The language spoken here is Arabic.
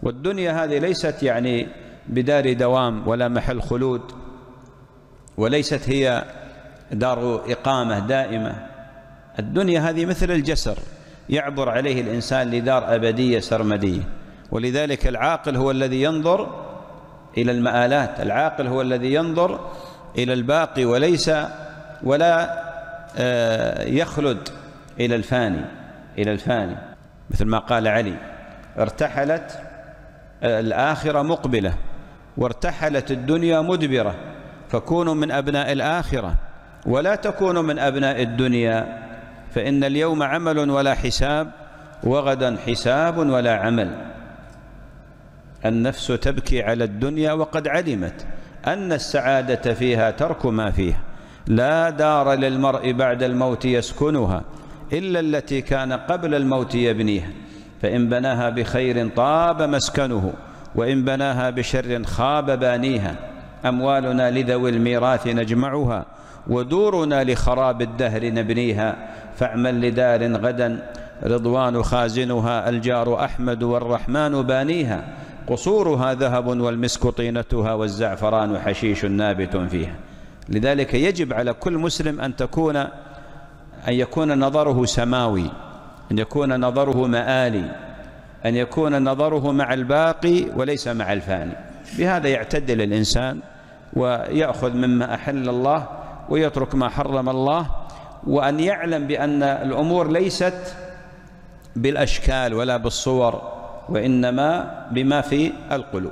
والدنيا هذه ليست يعني بدار دوام ولا محل خلود، وليست هي دار إقامة دائمة. الدنيا هذه مثل الجسر يعبر عليه الإنسان لدار أبدية سرمدية. ولذلك العاقل هو الذي ينظر إلى المآلات، العاقل هو الذي ينظر إلى الباقي ولا يخلد إلى الفاني. مثل ما قال علي: ارتحلت الآخرة مقبلة وارتحلت الدنيا مدبرة، فكونوا من أبناء الآخرة ولا تكونوا من أبناء الدنيا، فإن اليوم عمل ولا حساب، وغدا حساب ولا عمل. النفس تبكي على الدنيا وقد علمت أن السعادة فيها ترك ما فيها. لا دار للمرء بعد الموت يسكنها إلا التي كان قبل الموت يبنيها، فإن بناها بخير طاب مسكنه، وإن بناها بشر خاب بانيها. أموالنا لذوي الميراث نجمعها، ودورنا لخراب الدهر نبنيها. فاعمل لدار غدا رضوان خازنها، الجار أحمد والرحمن بانيها. قصورها ذهب والمسك طينتها، والزعفران حشيش نابت فيها. لذلك يجب على كل مسلم أن يكون نظره سماوي، أن يكون نظره مآلي، أن يكون نظره مع الباقي وليس مع الفاني. بهذا يعتدل الإنسان ويأخذ مما أحل الله ويترك ما حرم الله، وأن يعلم بأن الأمور ليست بالأشكال ولا بالصور، وإنما بما في القلوب.